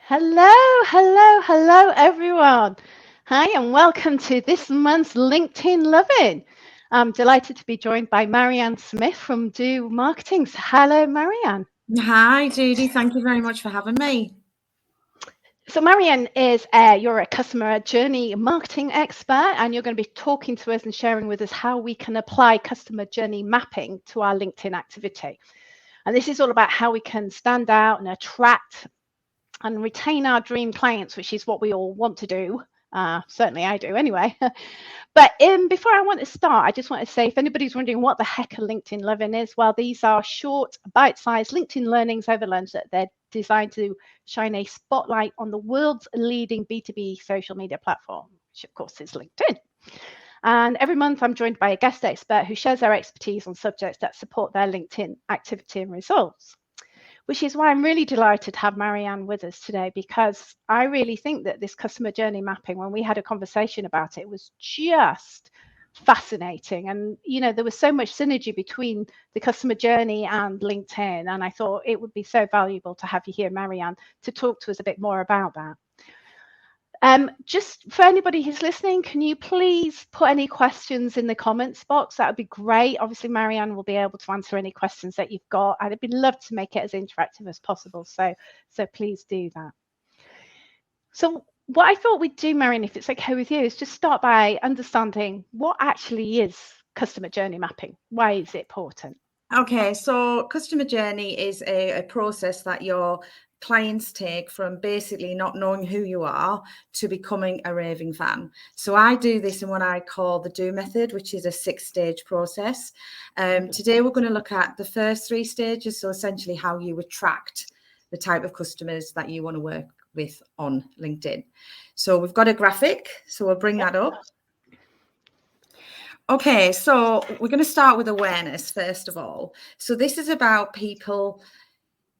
Hello, hello, hello, everyone. Hi, and welcome to this month's LinkedIn Lovin'. I'm delighted to be joined by Marianne Smith from Do Marketing. So hello, Marianne. Hi, Judy. Thank you very much for having me. So Marianne is you're a customer journey marketing expert, and you're going to be talking to us and sharing with us how we can apply customer journey mapping to our LinkedIn activity. And this is all about how we can stand out and attract and retain our dream clients, which is what we all want to do. Certainly I do anyway. But before I want to start, I just want to say, if anybody's wondering what the heck a LinkedIn Lovin' is, well, these are short, bite-sized LinkedIn learnings over lunch that they're designed to shine a spotlight on the world's leading B2B social media platform, which of course is LinkedIn. And every month I'm joined by a guest expert who shares their expertise on subjects that support their LinkedIn activity and results. Which is why I'm really delighted to have Marianne with us today, because I really think that this customer journey mapping, when we had a conversation about it, was just fascinating. And, you know, there was so much synergy between the customer journey and LinkedIn. And I thought it would be so valuable to have you here, Marianne, to talk to us a bit more about that. Just for anybody who's listening, can you please put any questions in the comments box? That would be great. Obviously, Marianne will be able to answer any questions that you've got. I'd love to make it as interactive as possible. So please do that. So what I thought we'd do, Marianne, if it's okay with you, is just start by understanding what actually is customer journey mapping. Why is it important? Okay, so customer journey is a process that your clients take from basically not knowing who you are to becoming a raving fan. So I do this in what I call the do method, which is a 6-stage process. Today we're going to look at the first 3 stages, so essentially how you attract the type of customers that you want to work with on LinkedIn. So we've got a graphic, so we'll bring that up. Okay, so we're going to start with awareness first of all. So this is about people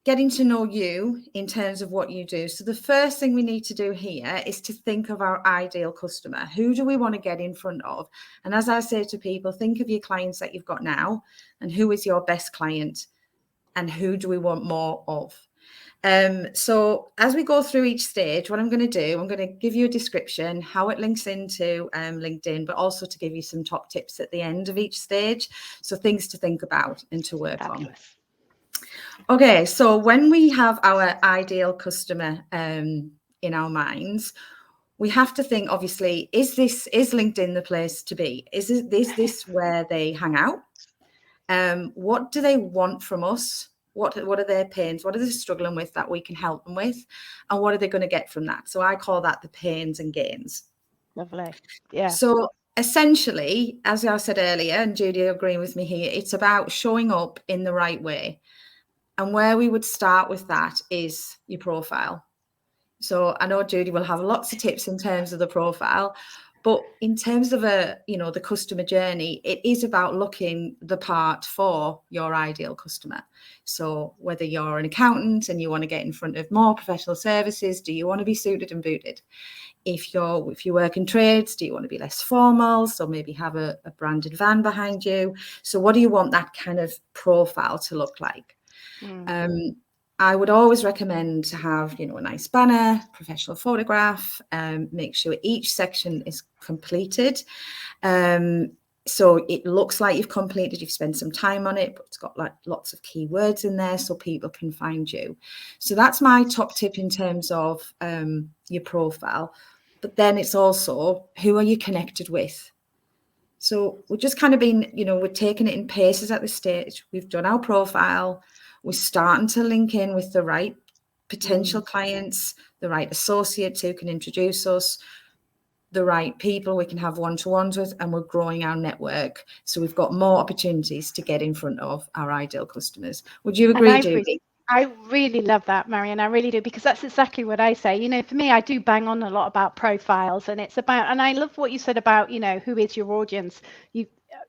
getting to know you in terms of what you do. So the first thing we need to do here is to think of our ideal customer. Who do we want to get in front of? And as I say to people, think of your clients that you've got now and who is your best client and who do we want more of? So as we go through each stage, what I'm going to do, I'm going to give you a description, how it links into LinkedIn, but also to give you some top tips at the end of each stage. So things to think about and to work on. Okay, so when we have our ideal customer in our minds, we have to think, obviously, is LinkedIn the place to be? Is this where they hang out? What do they want from us? What are their pains? What are they struggling with that we can help them with? And what are they going to get from that? So I call that the pains and gains. Lovely. Yeah. So essentially, as I said earlier, and Judy agreeing with me here, it's about showing up in the right way. And where we would start with that is your profile. So I know Judy will have lots of tips in terms of the profile, but in terms of the customer journey, it is about looking the part for your ideal customer. So whether you're an accountant and you want to get in front of more professional services, do you want to be suited and booted? If you work in trades, do you want to be less formal? So maybe have a branded van behind you. So what do you want that kind of profile to look like? I would always recommend to have, a nice banner, professional photograph, make sure each section is completed. So it looks like you've completed, you've spent some time on it, but it's got like lots of keywords in there so people can find you. So that's my top tip in terms of your profile. But then it's also, who are you connected with? So we're just kind of been, we're taking it in paces at this stage. We've done our profile. We're starting to link in with the right potential clients, the right associates who can introduce us, the right people we can have one-to-ones with, and we're growing our network. So we've got more opportunities to get in front of our ideal customers. Would you agree, Judy? I really love that, Marianne. I really do, because that's exactly what I say. For me, I do bang on a lot about profiles, and it's about, and I love what you said about, who is your audience.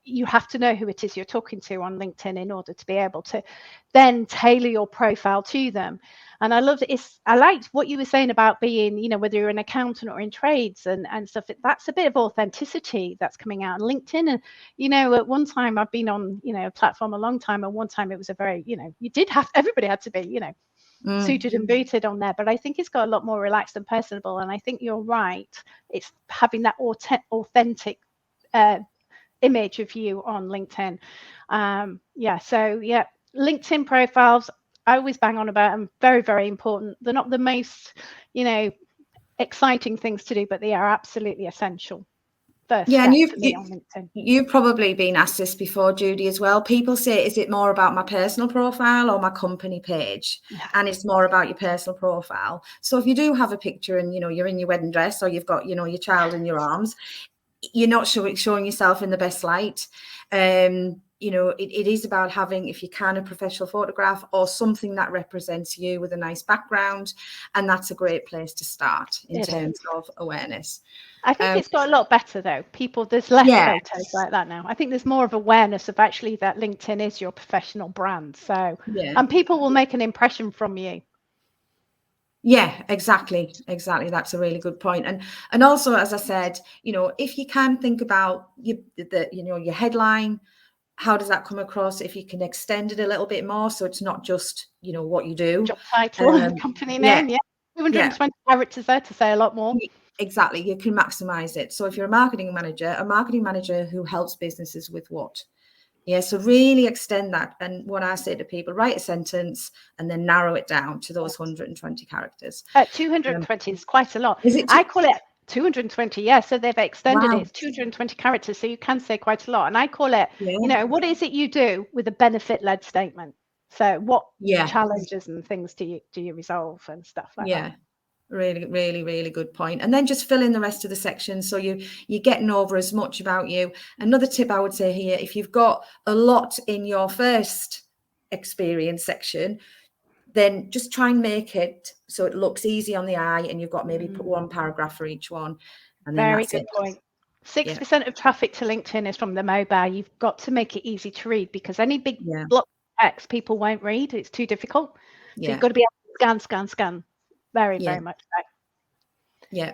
You have to know who it is you're talking to on LinkedIn in order to be able to then tailor your profile to them. And I love it. I liked what you were saying about being, whether you're an accountant or in trades and stuff. That's a bit of authenticity that's coming out on LinkedIn. And, at one time I've been on, a platform a long time. And one time it was a very, everybody had to be, suited and booted on there, but I think it's got a lot more relaxed and personable. And I think you're right. It's having that authentic image of you on LinkedIn. LinkedIn profiles, I always bang on about them. Very, very important. They're not the most, exciting things to do, but they are absolutely essential. First step for me on LinkedIn. You've probably been asked this before, Judy, as well. People say, is it more about my personal profile or my company page? Yeah. And it's more about your personal profile. So if you do have a picture and, you're in your wedding dress or you've got, your child in your arms, you're not showing yourself in the best light. It is about having, if you can, a professional photograph or something that represents you with a nice background. And that's a great place to start in terms of awareness. I think it's got a lot better though. There's less photos like that now. I think there's more of awareness of actually that LinkedIn is your professional brand. So, and people will make an impression from you. Yeah, exactly. That's a really good point. And also, as I said, if you can think about your headline, how does that come across? If you can extend it a little bit more, so it's not just what you do, job title, company name, 220 characters there to say a lot more. Exactly, you can maximize it. So if you're a marketing manager who helps businesses with what? Yeah, so really extend that. And what I say to people, write a sentence and then narrow it down to those 120 characters. 220 is quite a lot. Is it? I call it 220, so they've extended it. It's 220 characters, so you can say quite a lot. And I call it, what is it you do with a benefit-led statement? So what challenges and things do you resolve and stuff like that? Really, really, really good point. And then just fill in the rest of the section so you're getting over as much about you. Another tip I would say here, if you've got a lot in your first experience section, then just try and make it so it looks easy on the eye and you've got maybe put one paragraph for each one. And then very good point. 6% of traffic to LinkedIn is from the mobile. You've got to make it easy to read because any big block text people won't read. It's too difficult. So you've got to be able to scan. Very much so. Yeah.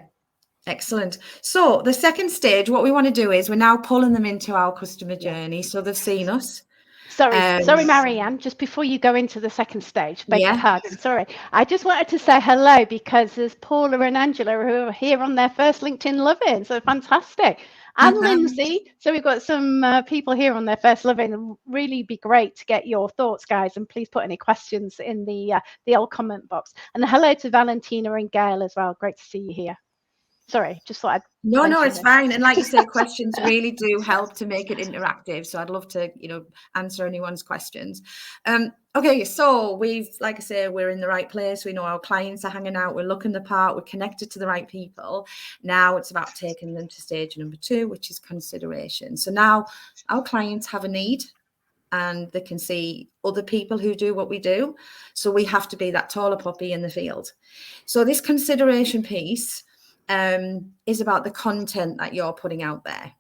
Excellent. So the second stage, what we want to do is we're now pulling them into our customer journey. So they've seen us. Sorry, Marianne, just before you go into the second stage, beg your pardon, sorry. I just wanted to say hello because there's Paula and Angela who are here on their first LinkedIn LoveIn. So fantastic. And Lindsay. So we've got some people here on their first LoveIn. It'll really be great to get your thoughts, guys. And please put any questions in the old comment box. And hello to Valentina and Gail as well. Great to see you here. Sorry, just thought I'd No, it's fine. And like you say, questions really do help to make it interactive. So I'd love to, answer anyone's questions. Okay, so like I say, we're in the right place. We know our clients are hanging out. We're looking the part. We're connected to the right people. Now it's about taking them to stage number 2, which is consideration. So now our clients have a need and they can see other people who do what we do. So we have to be that taller puppy in the field. So this consideration piece is about the content that you're putting out there.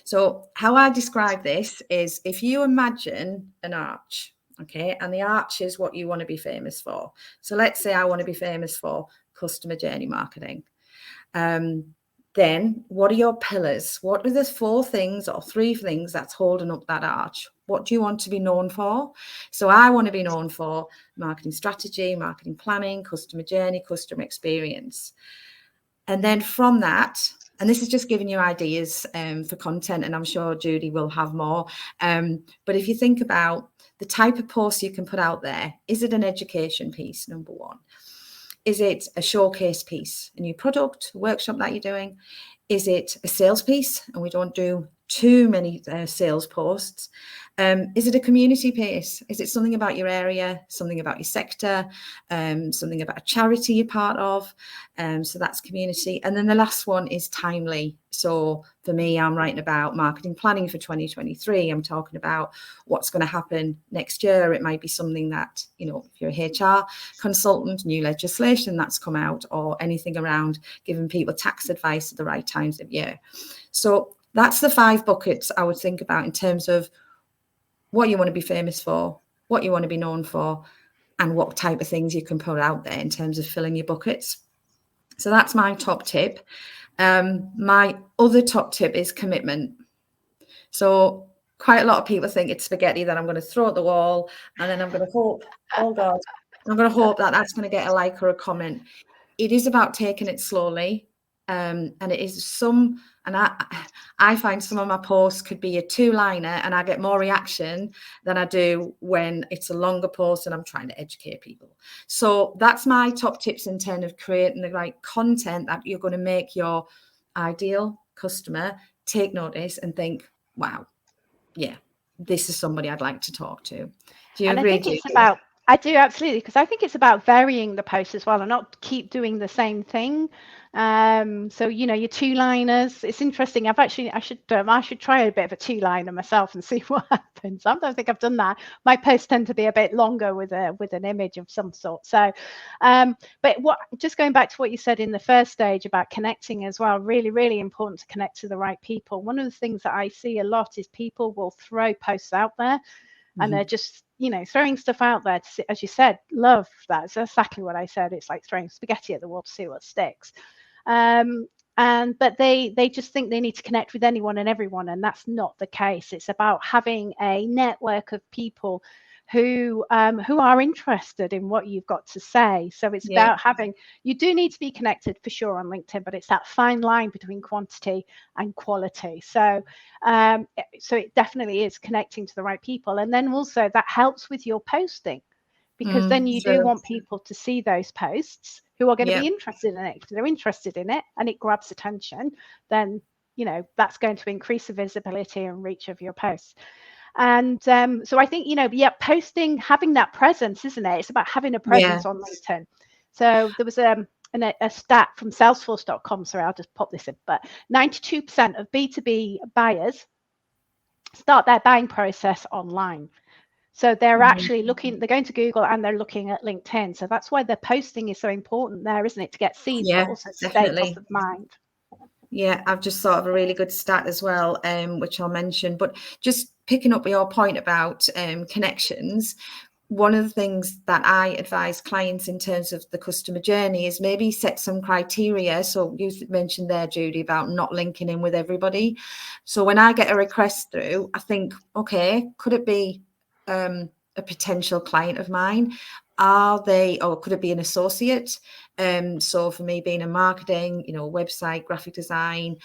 So how I describe this is if you imagine an arch, okay, and the arch is what you want to be famous for. So let's say I want to be famous for customer journey marketing. Then what are your pillars? What are the 4 things or 3 things that's holding up that arch? What do you want to be known for? So I want to be known for marketing strategy, marketing planning, customer journey, customer experience. And then from that, and this is just giving you ideas for content, and I'm sure Judy will have more. But if you think about the type of post you can put out there, is it an education piece, number 1? Is it a showcase piece, a new product, a workshop that you're doing? Is it a sales piece? And we don't do too many sales posts. Is it a community piece? Is it something about your area, something about your sector, something about a charity you're part of? So that's community. And then the last one is timely. So for me, I'm writing about marketing planning for 2023. I'm talking about what's going to happen next year. It might be something that, if you're a HR consultant, new legislation that's come out, or anything around giving people tax advice at the right times of year. So that's the 5 buckets I would think about in terms of what you want to be famous for, what you want to be known for, and what type of things you can put out there in terms of filling your buckets. So that's my top tip. My other top tip is commitment. So quite a lot of people think it's spaghetti that I'm going to throw at the wall and then I'm going to hope, oh God, I'm going to hope that that's going to get a like or a comment. It is about taking it slowly. And it is I find some of my posts could be a 2-liner and I get more reaction than I do when it's a longer post and I'm trying to educate people. So that's my top tips in terms of creating the right content that you're going to make your ideal customer take notice and think, wow, yeah, this is somebody I'd like to talk to. Do you And agree, I think Judy? it's about, I do, absolutely, because I think it's about varying the post as well and not keep doing the same thing. So, you know, your 2-liners, it's interesting. I should try a bit of a 2-liner myself and see what happens. I don't think I've done that. My posts tend to be a bit longer with an image of some sort. So, but just going back to what you said in the first stage about connecting as well, really, really important to connect to the right people. One of the things that I see a lot is people will throw posts out there. And they're just, you know, throwing stuff out there to see, as you said, love, that's exactly what I said. It's like throwing spaghetti at the wall to see what sticks. But they just think they need to connect with anyone and everyone, and that's not the case. It's about having a network of people who are interested in what you've got to say. So it's about you do need to be connected for sure on LinkedIn, but it's that fine line between quantity and quality. So it definitely is connecting to the right people. And then also that helps with your posting, because then you do want people to see those posts who are going to be interested in it. If they're interested in it and it grabs attention, then, you know, that's going to increase the visibility and reach of your posts. And so I think, you know, posting, having that presence, isn't it? It's about having a presence on LinkedIn. So there was a stat from salesforce.com. Sorry, I'll just pop this in. But 92% of B2B buyers start their buying process online. So they're actually they're going to Google and they're looking at LinkedIn. So that's why the posting is so important there, isn't it? To get seen, but also to stay top of mind. Yeah, I've just thought of a really good stat as well, which I'll mention. But just picking up your point about connections, one of the things that I advise clients in terms of the customer journey is maybe set some criteria. So you mentioned there, Judy, about not linking in with everybody. So when I get a request through, I think, okay, could it be a potential client of mine? Or could it be an associate? So for me, being in marketing, you know, website, graphic design,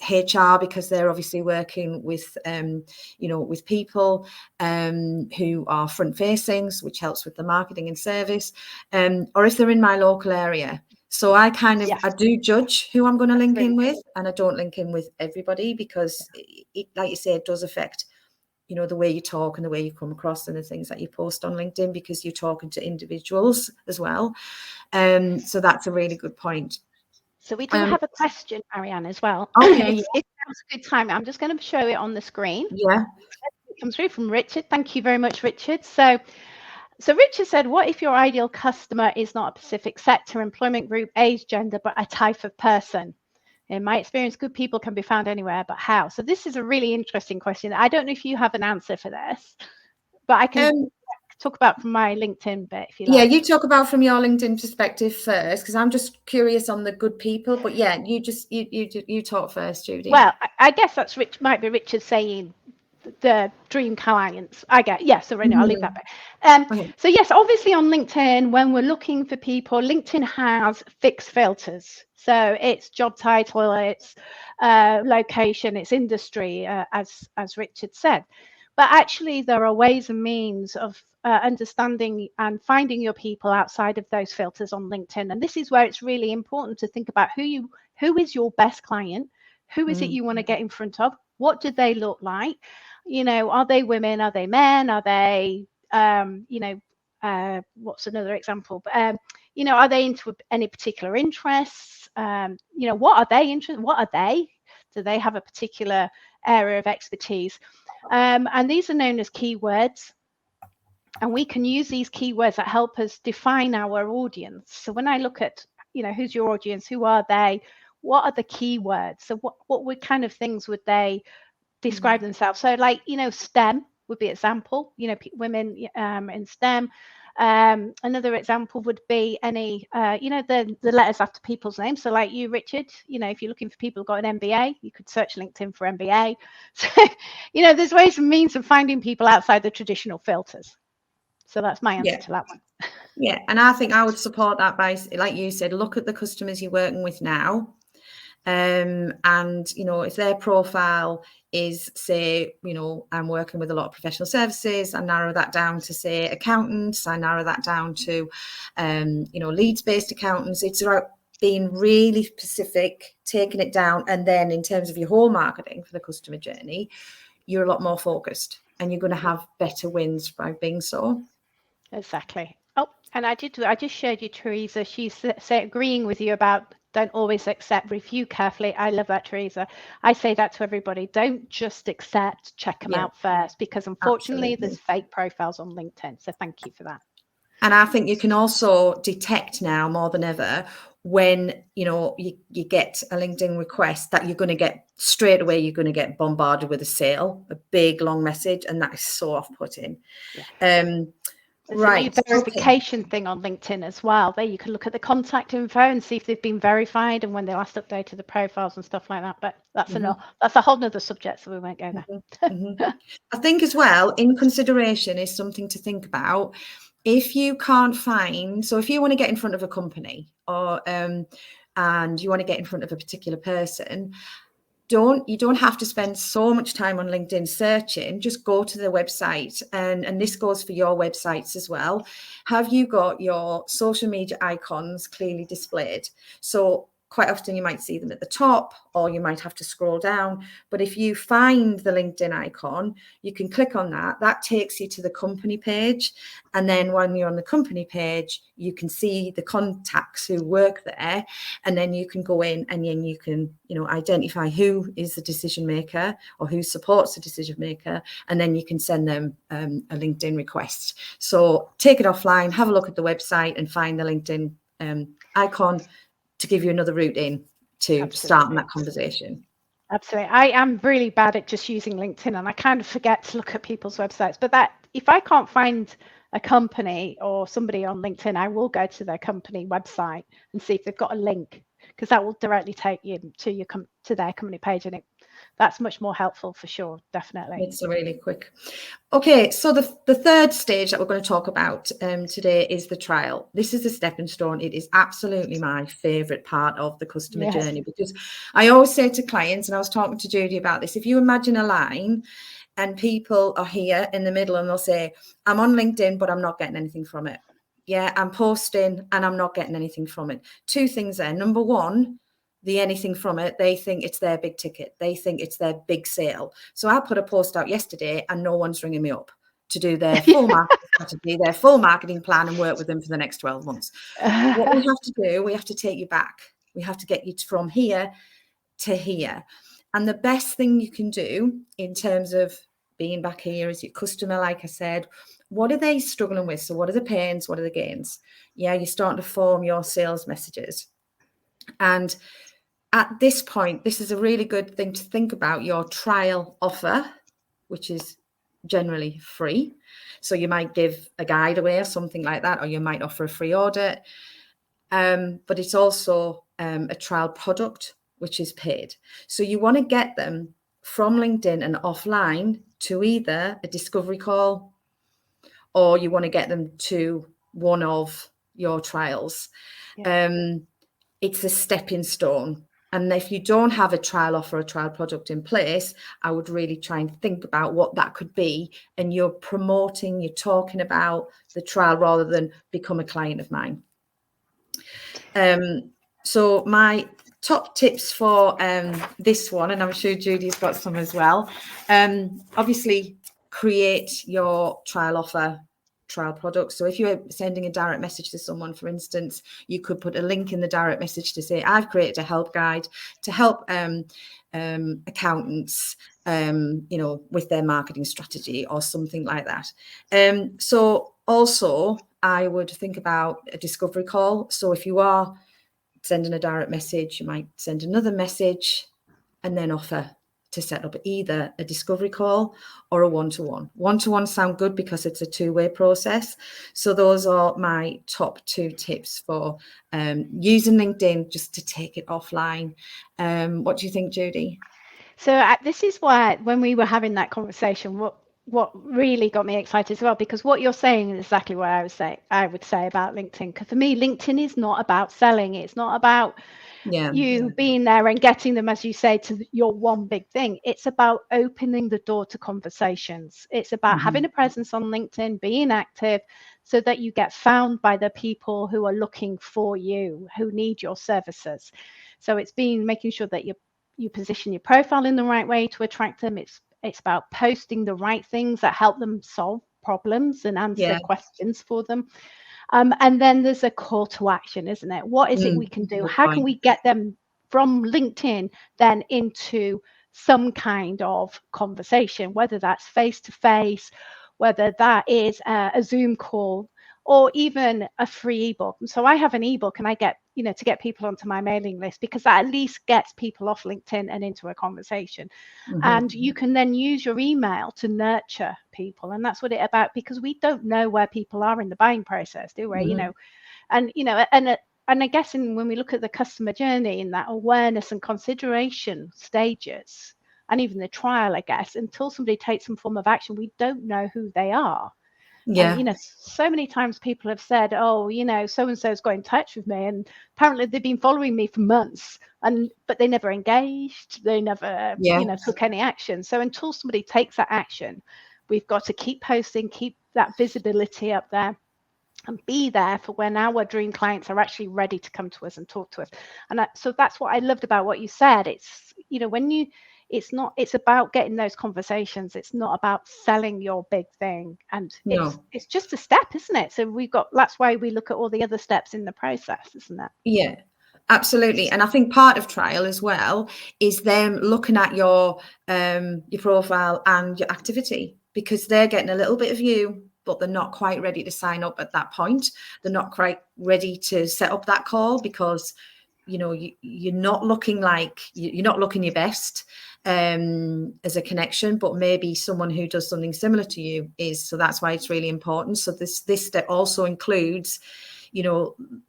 HR, because they're obviously working with, you know, with people who are front facing, which helps with the marketing and service, or if they're in my local area. So I I do judge who I'm going to link in with, and I don't link in with everybody, because it, like you say, it does affect, you know, the way you talk and the way you come across and the things that you post on LinkedIn, because you're talking to individuals as well. So that's a really good point. So we do have a question, Marianne, as well. Okay. It sounds a good time. I'm just going to show it on the screen. Yeah. It comes through from Richard. Thank you very much, Richard. So Richard said, what if your ideal customer is not a specific sector, employment group, age, gender, but a type of person? In my experience, good people can be found anywhere, but how? So this is a really interesting question. I don't know if you have an answer for this, but I can talk about from my LinkedIn bit if you like. Yeah, you talk about from your LinkedIn perspective first, because I'm just curious on the good people. But yeah, you talk first, Judy. Well, I guess that's might be Richard saying the dream clients. I get, yes, so I'll leave that bit. So yes, obviously on LinkedIn, when we're looking for people, LinkedIn has fixed filters. So it's job title, it's location, it's industry, as Richard said. But actually, there are ways and means of understanding and finding your people outside of those filters on LinkedIn. And this is where it's really important to think about who is your best client, who is it you want to get in front of, what do they look like, you know, are they women, are they men, are they, you know, what's another example? You know, are they into any particular interests? You know, what are they interested? What are they? Do they have a particular area of expertise? And these are known as keywords. And we can use these keywords that help us define our audience. So when I look at, you know, who's your audience, who are they, what are the keywords? So what kind of things would they describe themselves? So like, you know, STEM would be an example, you know, women in STEM. Another example would be any, you know, the letters after people's names. So like you, Richard, you know, if you're looking for people who've got an MBA, you could search LinkedIn for MBA. So, you know, there's ways and means of finding people outside the traditional filters. So that's my answer to that one. Yeah, and I think I would support that by, like you said, look at the customers you're working with now. And, you know, if their profile is, say, you know, I'm working with a lot of professional services, I narrow that down to, say, accountants, I narrow that down to, you know, Leeds-based accountants. It's about being really specific, taking it down. And then in terms of your whole marketing for the customer journey, you're a lot more focused and you're going to have better wins by being so. Exactly. Oh, and I just showed you Teresa. She's agreeing with you about don't always accept, review carefully. I love that, Teresa. I say that to everybody. Don't just accept, check them out first, because unfortunately there's fake profiles on LinkedIn. So thank you for that. And I think you can also detect now more than ever when, you know, you get a LinkedIn request that you're going to get straight away, you're going to get bombarded with a sale, a big long message, and that is so off-putting. Yeah. There's a new verification thing on LinkedIn as well. There you can look at the contact info and see if they've been verified and when they last updated the profiles and stuff like that. But that's that's a whole nother subject, so we won't go there. I think as well, in consideration is something to think about. If you can't find, so if you want to get in front of a company or and you want to get in front of a particular person, you don't have to spend so much time on LinkedIn searching. Just go to the website, and this goes for your websites as well. Have you got your social media icons clearly displayed? So quite often you might see them at the top, or you might have to scroll down. But if you find the LinkedIn icon, you can click on that. That takes you to the company page. And then when you're on the company page, you can see the contacts who work there. And then you can go in and then you can, you know, identify who is the decision maker or who supports the decision maker. And then you can send them a LinkedIn request. So take it offline, have a look at the website and find the LinkedIn icon to give you another route in to start that conversation. Absolutely. I am really bad at just using LinkedIn, and I kind of forget to look at people's websites. But that if I can't find a company or somebody on LinkedIn, I will go to their company website and see if they've got a link, because that will directly take you to their company page, and that's much more helpful for sure. Definitely. It's really quick. Okay, so the third stage that we're going to talk about today is the trial. This is a stepping stone. It is absolutely my favorite part of the customer journey, because I always say to clients, and I was talking to Judy about this, if you imagine a line and people are here in the middle and they'll say, I'm on LinkedIn, but I'm not getting anything from it. Yeah, I'm posting and I'm not getting anything from it. Two things there. Number one, the anything from it, they think it's their big ticket. They think it's their big sale. So I put a post out yesterday and no one's ringing me up to do their full marketing strategy, their full marketing plan, and work with them for the next 12 months. What we have to do, we have to take you back. We have to get you from here to here. And the best thing you can do in terms of being back here is your customer, like I said, what are they struggling with? So what are the pains? What are the gains? Yeah, you're starting to form your sales messages. And at this point, this is a really good thing to think about your trial offer, which is generally free. So you might give a guide away or something like that, or you might offer a free audit. But it's also a trial product, which is paid. So you want to get them from LinkedIn and offline to either a discovery call, or you want to get them to one of your trials. It's a stepping stone. And if you don't have a trial offer, a trial product in place, I would really try and think about what that could be. And you're promoting, you're talking about the trial rather than become a client of mine. So my top tips for this one, and I'm sure Judy's got some as well. Obviously, create your trial offer, trial product. So if you're sending a direct message to someone, for instance, you could put a link in the direct message to say, I've created a help guide to help accountants, you know, with their marketing strategy or something like that. So also, I would think about a discovery call. So if you are sending a direct message, you might send another message and then offer to set up either a discovery call or a one-to-one. One-to-one sound good because it's a two-way process. So those are my top two tips for using LinkedIn just to take it offline. What do you think, Judy? So this is why when we were having that conversation, what really got me excited as well, because what you're saying is exactly what I would say about LinkedIn. Because for me, LinkedIn is not about selling. It's not about you being there and getting them, as you say, to your one big thing. It's about opening the door to conversations. It's about having a presence on LinkedIn, being active, so that you get found by the people who are looking for you, who need your services. So it's been making sure that you position your profile in the right way to attract them. It's about posting the right things that help them solve problems and answer questions for them. And then there's a call to action, isn't it? What is it we can do? How can we get them from LinkedIn then into some kind of conversation, whether that's face to face, whether that is a Zoom call, or even a free ebook. So I have an ebook, and I get, to get people onto my mailing list, because that at least gets people off LinkedIn and into a conversation. And you can then use your email to nurture people. And that's what it's about, because we don't know where people are in the buying process, do we? And I guess when we look at the customer journey in that awareness and consideration stages, and even the trial, I guess, until somebody takes some form of action, we don't know who they are. And, so many times people have said, oh, so-and-so's got in touch with me, and apparently they've been following me for months, but they never engaged. They never, took any action. So until somebody takes that action, we've got to keep posting, keep that visibility up there, and be there for when our dream clients are actually ready to come to us and talk to us. And so that's what I loved about what you said. It's, it's about getting those conversations. It's not about selling your big thing. And it's just a step, isn't it? So that's why we look at all the other steps in the process, isn't it? Yeah, absolutely. And I think part of trial as well is them looking at your profile and your activity, because they're getting a little bit of you, but they're not quite ready to sign up at that point. They're not quite ready to set up that call, because you're not looking your best as a connection, but maybe someone who does something similar to you is. So that's why it's really important. So this step also includes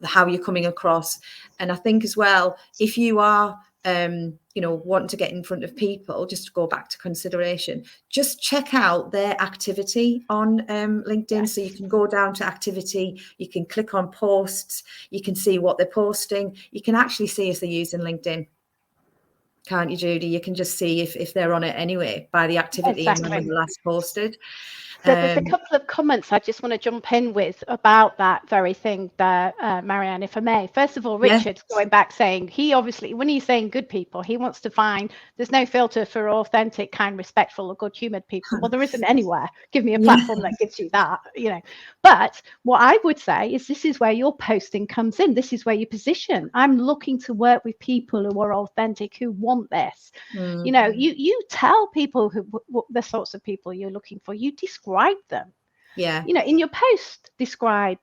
how you're coming across. And I think as well, if you are wanting to get in front of people, just to go back to consideration, just check out their activity on LinkedIn. So you can go down to activity, you can click on posts, you can see what they're posting, you can actually see if they're using LinkedIn, can't you, Judy? You can just see if they're on it anyway by the activity and when they last posted. So there's a couple of comments I just want to jump in with about that very thing there, Marianne, if I may. First of all, Richard's going back saying he obviously, when he's saying good people, he wants to find there's no filter for authentic, kind, respectful, or good-humoured people. Well, there isn't anywhere. Give me a platform that gives you that, But what I would say is this is where your posting comes in. This is where you position. I'm looking to work with people who are authentic, who want this. You tell people the sorts of people you're looking for. You describe them. In your post, describe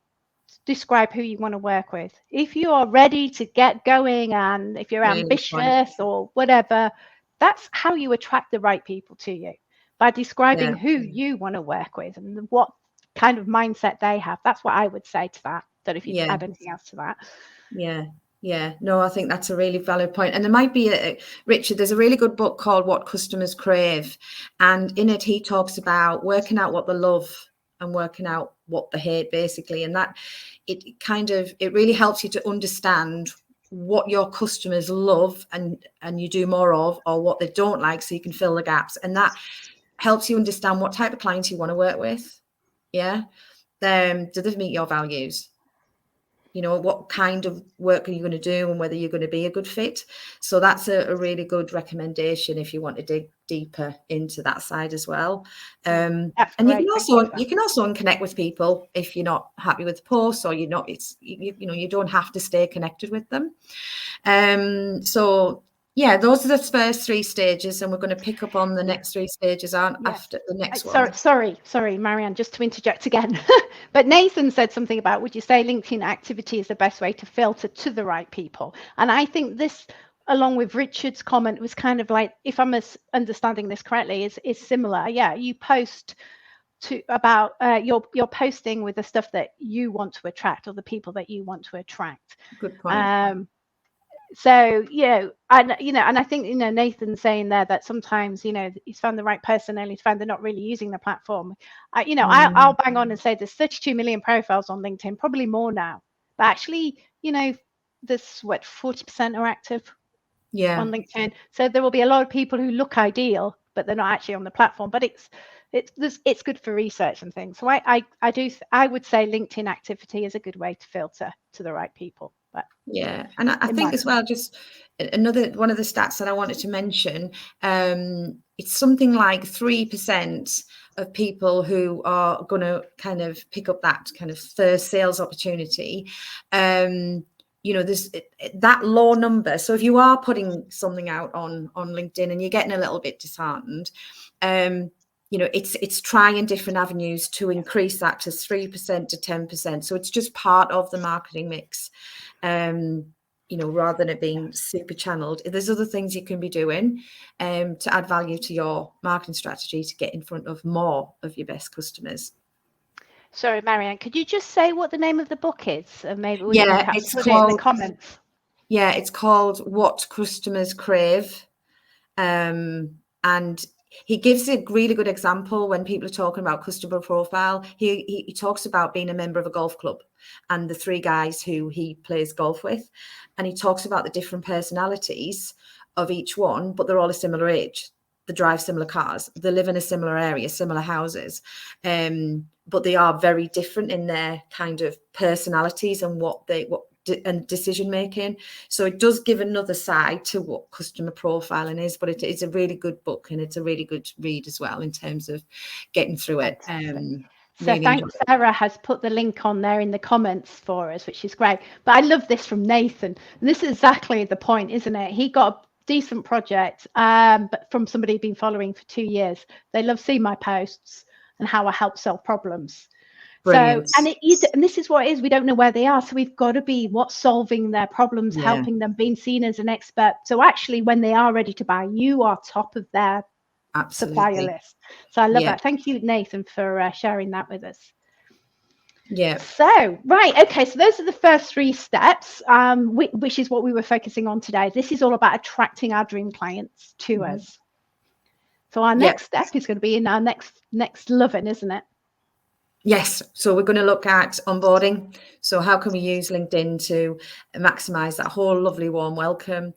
who you want to work with. If you are ready to get going, and if you're ambitious or whatever, that's how you attract the right people to you, by describing who you want to work with and what kind of mindset they have. That's what I would say to that. That if you add anything else to that. No, I think that's a really valid point. And there might be Richard, there's a really good book called What Customers Crave, and in it he talks about working out what they love and working out what they hate, basically. And that it really helps you to understand what your customers love and you do more of, or what they don't like, so you can fill the gaps. And that helps you understand what type of clients you want to work with. Do they meet your values? What kind of work are you going to do, and whether you're going to be a good fit. So that's a really good recommendation if you want to dig deeper into that side as well. And you can also unconnect with people if you're not happy with the post, or you're not. You don't have to stay connected with them. Those are the first three stages, and we're going to pick up on the next three stages after the next one. Sorry, Marianne, just to interject again. But Nathan said something about, would you say LinkedIn activity is the best way to filter to the right people? And I think this, along with Richard's comment, was kind of like, if I'm understanding this correctly, is similar. You post about you're posting with the stuff that you want to attract, or the people that you want to attract. Good point. So, and I think, Nathan's saying there that sometimes, he's found the right person and he's found they're not really using the platform. I'll bang on and say there's 32 million profiles on LinkedIn, probably more now. But actually, there's 40% are active on LinkedIn. So there will be a lot of people who look ideal, but they're not actually on the platform. But it's good for research and things. So I would say LinkedIn activity is a good way to filter to the right people. But yeah, and I think as well, just another one of the stats that I wanted to mention, it's something like 3% of people who are going to kind of pick up that kind of first sales opportunity. There's that low number. So if you are putting something out on LinkedIn and you're getting a little bit disheartened, it's trying different avenues to increase that to 3% to 10%. So it's just part of the marketing mix, rather than it being super channeled. There's other things you can be doing to add value to your marketing strategy to get in front of more of your best customers. Sorry, Marianne, could you just say what the name of the book is? And maybe we can perhaps put it in the comments. Yeah, it's called What Customers Crave. And he gives a really good example when people are talking about customer profile. He talks about being a member of a golf club and the 3 guys who he plays golf with. And he talks about the different personalities of each one, but they're all a similar age. They drive similar cars. They live in a similar area, similar houses. But they are very different in their kind of personalities and and decision making. So it does give another side to what customer profiling is, but it's a really good book and it's a really good read as well in terms of getting through it. So thanks, Sarah has put the link on there in the comments for us, which is great. But I love this from Nathan. And this is exactly the point, isn't it? He got a decent project, but from somebody he'd been following for 2 years. They love seeing my posts and how I help solve problems. Brilliant. So, and this is what it is. We don't know where they are. So we've got to be solving their problems, helping them, being seen as an expert. So actually, when they are ready to buy, you are top of their supplier list. So I love that. Thank you, Nathan, for sharing that with us. Yeah. So, right. Okay. So those are the first 3 steps, which is what we were focusing on today. This is all about attracting our dream clients to us. So our next step is going to be in our next LoveIn, isn't it? Yes. So we're going to look at onboarding. So how can we use LinkedIn to maximize that whole lovely warm welcome?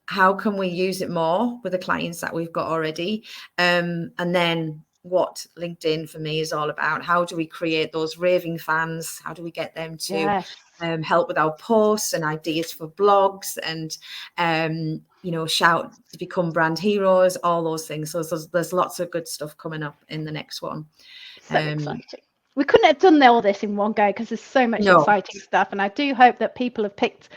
How can we use it more with the clients that we've got already? And then what LinkedIn for me is all about. How do we create those raving fans? How do we get them to help with our posts and ideas for blogs and, shout to become brand heroes, all those things. So there's lots of good stuff coming up in the next one. So exciting. We couldn't have done all this in one go because there's so much exciting stuff. And I do hope that people have picked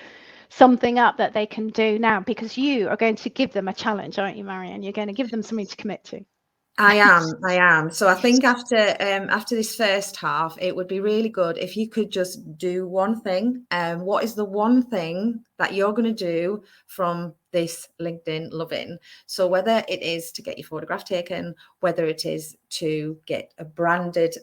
something up that they can do now, because you are going to give them a challenge, aren't you, Marianne? You're going to give them something to commit to. I am. So I think after this first half, it would be really good if you could just do one thing. What is the one thing that you're going to do from this LinkedIn LoveIn? So whether it is to get your photograph taken, whether it is to get a branded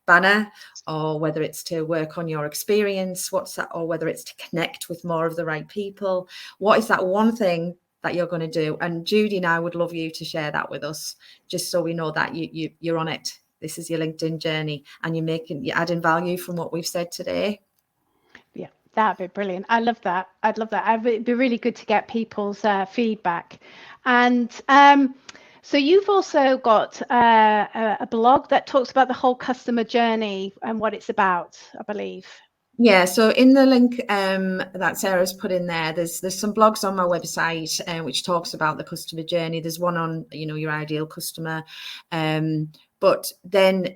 banner, or whether it's to work on your experience, or whether it's to connect with more of the right people. What is that one thing that you're going to do? And Judy and I would love you to share that with us, just so we know that you're on it. This is your LinkedIn journey and you're adding value from what we've said today. Yeah, that'd be brilliant. I love that. I'd love that. It'd be really good to get people's feedback. And so you've also got a blog that talks about the whole customer journey and what it's about, I believe. Yeah, so in the link that Sarah's put in there, there's some blogs on my website which talks about the customer journey. There's one on, your ideal customer. But then,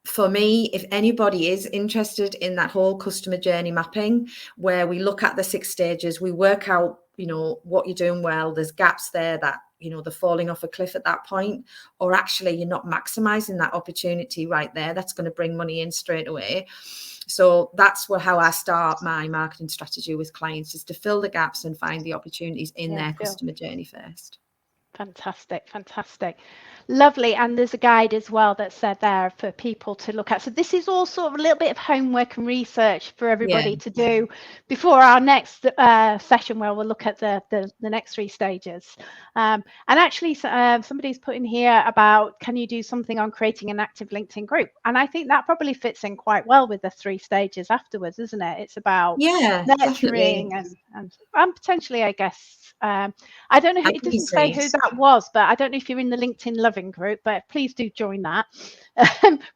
for me, if anybody is interested in that whole customer journey mapping, where we look at the 6 stages, we work out, what you're doing well, there's gaps there that, they're falling off a cliff at that point, or actually you're not maximizing that opportunity right there. That's going to bring money in straight away. So that's how I start my marketing strategy with clients, is to fill the gaps and find the opportunities in their customer journey first. Fantastic, fantastic. Lovely. And there's a guide as well that's there for people to look at. So this is all sort of a little bit of homework and research for everybody to do before our next session, where we'll look at the next 3 stages. And actually, somebody's put in here about, can you do something on creating an active LinkedIn group? And I think that probably fits in quite well with the 3 stages afterwards, isn't it? It's about nurturing and potentially, I guess, I don't know, it doesn't say who that was, but I don't know if you're in the LinkedIn Loving group, but please do join that.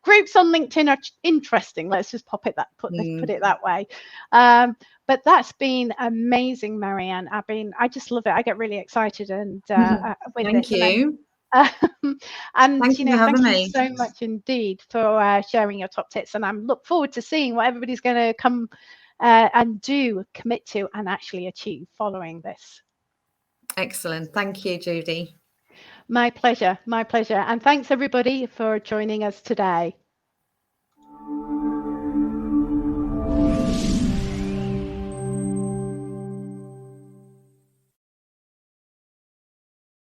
Groups on LinkedIn are interesting. Let's just put it that way. But that's been amazing, Marianne. I just love it. I get really excited and with Thank you. And thank you so much indeed for sharing your top tips. And I look forward to seeing what everybody's going to come and commit to and actually achieve following this. Excellent. Thank you, Judy. My pleasure. My pleasure. And thanks everybody for joining us today.